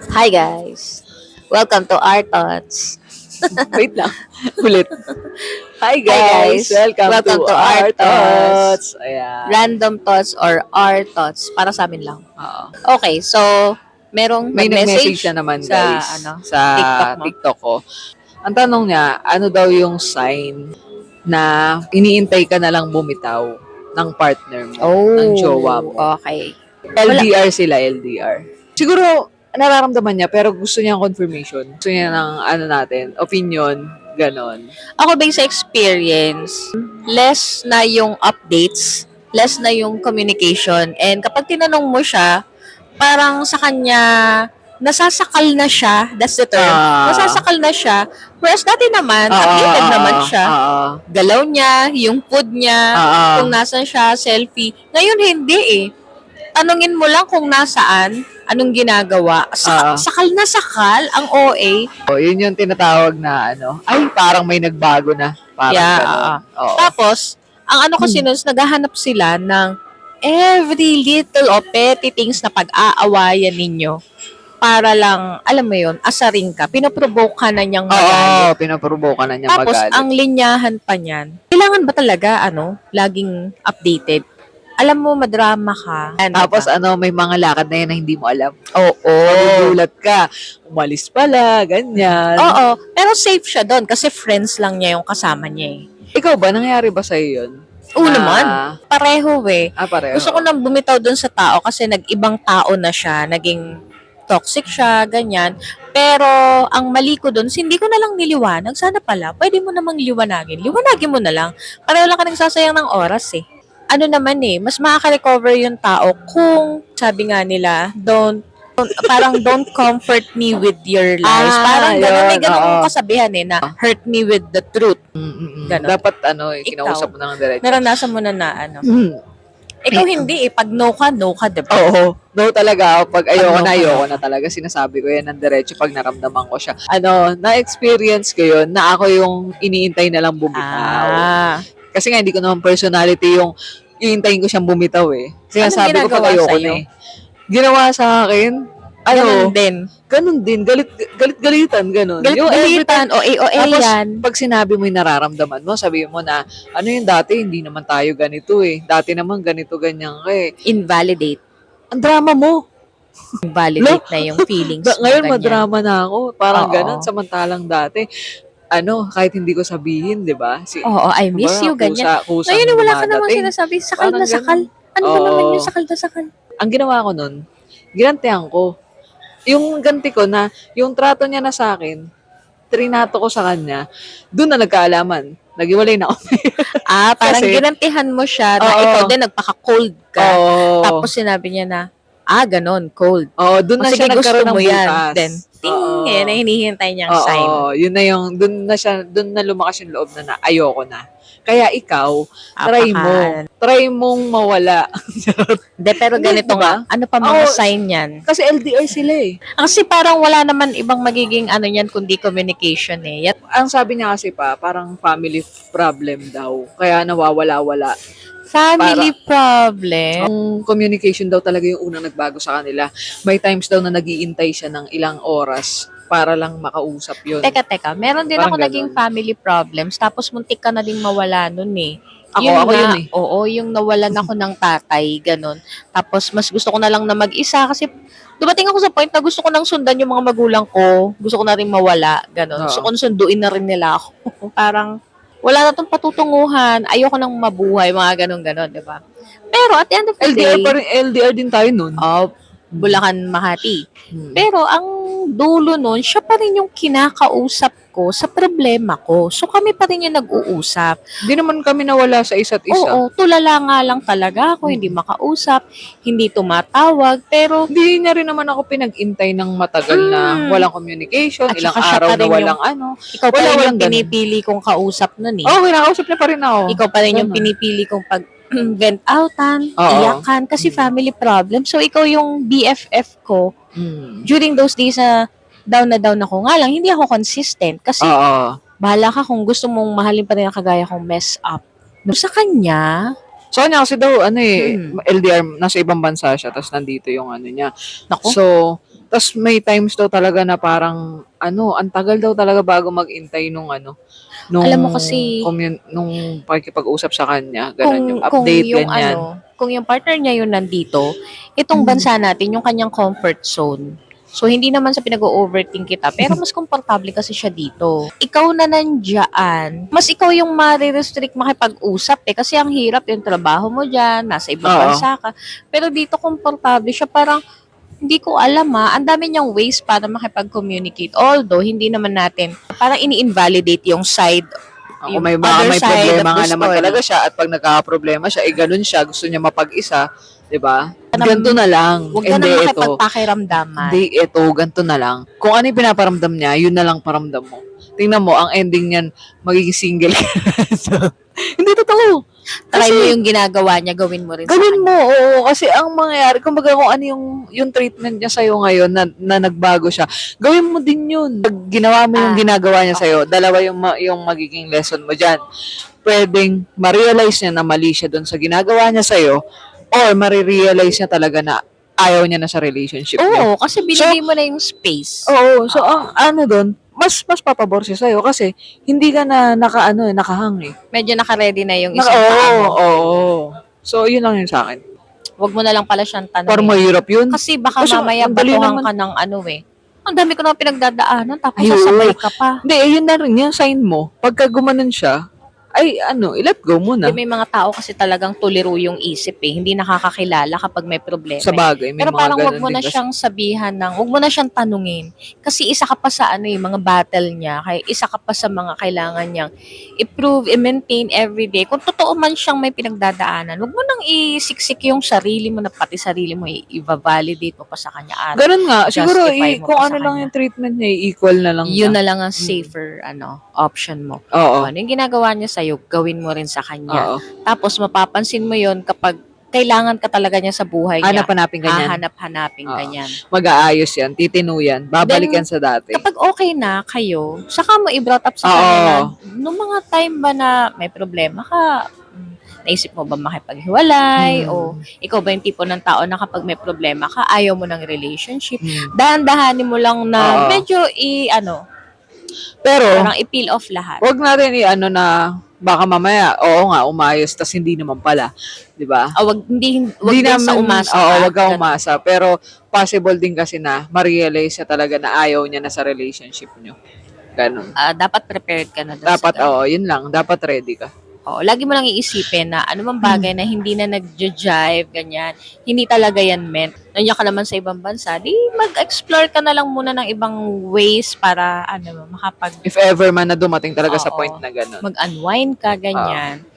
Hi guys! Welcome to our thoughts. Wait lang. Ulit. Hi Hi guys! guys! Welcome to our thoughts! Ayan. Random thoughts or our thoughts para sa amin lang. Oo. Okay, so merong May nag-message nag-message na naman sa guys sa TikTok mo. TikTok ko. Ang tanong niya, ano daw yung sign na iniintay ka na lang bumitaw ng partner mo, ng jowa mo. Okay. LDR sila, LDR. Siguro, nararamdaman niya pero gusto niya confirmation. Gusto niya ng opinion, ganon. Ako based sa experience, less na yung updates, less na yung communication. And kapag tinanong mo siya, parang sa kanya, nasasakal na siya. That's the term. Nasasakal na siya. Whereas dati naman, updated naman siya. Galaw niya, yung food niya, kung nasan siya, selfie. Ngayon, hindi eh. Tanungin mo lang kung nasaan, anong ginagawa. Sakal na sakal ang OA. Yun yung tinatawag na ay parang may nagbago na. Parang ganon. Tapos, ang ano kasi nun, naghahanap sila ng every little or petty things na pag-aawayan ninyo para lang, alam mo yun, asarin ka. Pinoprovoke ka na niyang magalit. Pinoprovoke ka na niya Tapos, magalit. ang linyahan pa niyan, kailangan ba talaga, laging updated? Alam mo, madrama ka. Tapos may mga lakad na yan na hindi mo alam. Oo. Magugulat ka. Umalis pala, ganyan. Oo. Pero safe siya doon kasi friends lang niya yung kasama niya eh. Ikaw ba, nangyari ba sa'yo yun? Oo naman. Pareho eh. Pareho. Gusto ko nang bumitaw doon sa tao kasi nag-ibang tao na siya. Naging toxic siya, ganyan. Pero, ang mali ko doon, hindi ko na lang niliwanag. Sana pala, pwede mo namang liwanagin. Liwanagin mo na lang. Pareho lang ka nagsasayang ng oras eh. Ano naman eh, mas makaka-recover yung tao kung, sabi nga nila, parang don't comfort me with your lies. Parang gano'n, may gano'ng kasabihan eh, na hurt me with the truth. Ganon. Dapat kinausap mo na ng diretso. Naranasan mo na Ikaw hindi eh, pag no ka, diba? Oo, no talaga. Pag ayoko na talaga. Sinasabi ko yan ng diretso pag naramdaman ko siya. Na-experience ko yun na ako yung iniintay na lang bumitaw. Kasi nga, hindi ko naman personality yung iintayin ko siyang bumitaw eh. Sinasabi ko pag ayoko na eh. Ginawa sa akin, ganun din. Galit-galitan, ganun. Galit-galitan, tapos, yan. pag sinabi mo yung nararamdaman mo, sabihin mo na, yung dati, hindi naman tayo ganito eh. Dati naman ganito, ganyan ka eh. Invalidate. Ang drama mo. Invalidate na yung feelings mo. Ngayon, madrama na ako. Parang ganun, samantalang dati, kahit hindi ko sabihin, di ba? I miss you, ganyan. Ngayon, wala ka naman sinasabi, sakal na sakal. Ano ba naman yung sakal na sakal? Ang ginawa ko nun, ginantihan ko. Yung ganti ko na, yung trato niya na sa akin, trinato ko sa kanya, doon na nagkaalaman. Nagiwalay na kami. Parang ginantihan mo siya na ikaw din nagpaka-cold ka. Tapos sinabi niya na, ganon, cold. Doon na siya nagkaroon ng butas. Then, na hinihintay niyang sign. Yun na yung, doon na lumakas yung loob na ayoko na. Kaya ikaw, try mong mawala. Pero ganito nga, ano pa mga sign yan? Kasi LDR sila eh. Kasi parang wala naman ibang magiging yan kundi communication eh. Ang sabi niya kasi parang family problem daw. Kaya nawawala-wala. Family problem? Ang communication daw talaga yung unang nagbago sa kanila. May times daw na nag-iintay siya ng ilang oras para lang makausap yun. Teka. Meron din ako naging family problems. Tapos muntik ka na din mawala nun eh. Ako yun eh. Oo, yung nawalan ako ng tatay, ganun. Tapos mas gusto ko na lang na mag-isa kasi dumating ako sa point na gusto ko nang sundan yung mga magulang ko. Gusto ko na rin mawala, ganun. Gusto ko sunduin na rin nila ako. Parang wala na tong patutunguhan. Ayoko nang mabuhay, mga ganun-ganon, di ba? Pero at the end of the day, LDR din tayo nun. Bulacan, Makati. Pero ang dulo nun, siya pa rin yung kinakausap ko sa problema ko. So kami pa rin yung nag-uusap. Hindi naman kami nawala sa isa't isa. Oo, tulala nga lang talaga ako, hindi makausap, hindi tumatawag, pero hindi niya rin naman ako pinag-intay ng matagal na walang communication, ilang araw na walang ikaw pa rin yung pinipili kong kausap nun eh. Kinakausap niya pa rin ako. Ikaw pa rin yung pinipili kong vent outan, iyakan, kasi family problem. So, ikaw yung BFF ko during those days na down ako. Nga lang, hindi ako consistent. Kasi, bahala ka kung gusto mong mahalin pa rin ang kagaya kong mess up. Sa kanya, So, kanya kasi daw, LDR, nasa ibang bansa siya, tapos nandito yung niya. Naku. So, Tapos may times daw talaga na parang, ang tagal daw talaga bago mag-intay nung Alam mo kasi, nung pakikipag-usap sa kanya, ganun yung kung update, yung ganyan. kung yung partner niya yun nandito, itong Mm. bansa natin, yung kanyang comfort zone. So, hindi naman sa pinag-overthink kita, pero mas komportable kasi siya dito. Ikaw na nandyan, mas ikaw yung marirestrict makipag-usap kasi ang hirap yung trabaho mo dyan, nasa ibang Oo. bansa ka. Pero dito komportable siya, parang hindi ko alam ang dami niyang ways para makipag-communicate. Although, hindi naman natin, parang ini-invalidate yung side, Ako yung may other may side of problema the nga naman story. talaga siya at pag nagkakaproblema siya, ganun siya, gusto niya mapag-isa, 'di ba? Ka na- Ganto na lang. Huwag ka Hindi nang ito. makipagpakiramdaman. Hindi ito, ganto na lang. Kung ano yung pinaparamdam niya, yun na lang paramdam mo. Tingnan mo, ang ending niyan, magiging single ka. So, hindi totoo. Try Kasi, mo yung ginagawa niya, gawin mo rin sa gawin kanya. mo, oo. Kasi ang mangyayari, kumbaga kung ano yung treatment niya sa'yo ngayon na nagbago siya, gawin mo din yun. Pag ginawa mo yung ginagawa niya sa'yo, dalawa yung magiging lesson mo dyan. Pwedeng ma-realize niya na mali siya doon sa ginagawa niya sa'yo, or ma-realize niya talaga na ayaw niya na sa relationship niyo. Oo, kasi binigay mo na yung space. Oo, so ang doon, mas pabor siya sa'yo kasi hindi ka na nakahang eh. Medyo naka-ready na yung isang Oo, paa mo. oo. So, yun lang yun sa akin. Huwag mo na lang pala siyang Para tanongin. mahirap yun. Kasi baka Kasi mamaya ang dali batuhan naman. ka ng Ang dami ko na pinagdadaanan, tapos Ay, oo. sasabay ka pa. Hindi, yun na rin yung sign mo. Pagka gumanon siya, ay i-let go muna. May mga tao kasi talagang tuliro yung isip hindi nakakakilala kapag may problema. Sa bagay, may Pero mga parang wag ganun mo na din kasi. siyang sabihan wag mo na siyang tanungin. Kasi isa ka pa sa mga battle niya, kaya isa ka pa sa mga kailangan niyang i-prove, i-maintain everyday. Kung totoo man siyang may pinagdadaanan, wag mo nang isiksik yung sarili mo na pati sarili mo, i-validate mo pa sa kanya. Ganun nga, siguro justify mo kung pa ano sa lang kanya. yung treatment niya, equal na lang Yun niya. na lang ang safer option mo. Oo. Ano yung ginagawa niya sa'yo, gawin mo rin sa kanya. Oo. Tapos mapapansin mo yon kapag kailangan ka talaga niya sa buhay niya. Hanap-hanapin ganyan. Hahanap-hanapin Oo. ganyan. Mag-aayos yan, titinu yan, babalik Then, yan sa dati. Kapag okay na kayo, saka mo i-brought up sa Oo. kanya na, nung mga time ba na may problema ka, naisip mo ba makipaghiwalay? O ikaw ba yung tipo ng tao na kapag may problema ka, ayaw mo ng relationship? Dahan-dahanin mo lang na Oo. medyo Pero, parang i-peel off lahat. wag natin na baka mamaya, oo nga, umayos, tas hindi naman pala. Di ba? Hindi Hindi din sa umasa. Oo, wag ka Ganun. umasa. Pero, possible din kasi na ma-realize niya talaga na ayaw niya na sa relationship niyo. Ganun. Dapat prepared ka na doon Dapat, sa ganun. oo, yun lang. Dapat ready ka. Oo, lagi mo lang iisipin na ano mang bagay na hindi na nag-jive, ganyan, hindi talaga yan meant. Nandiyan ka naman sa ibang bansa, di mag-explore ka na lang muna ng ibang ways para makapag If ever man na dumating talaga sa Oo. point na ganun. mag-unwind ka, ganyan.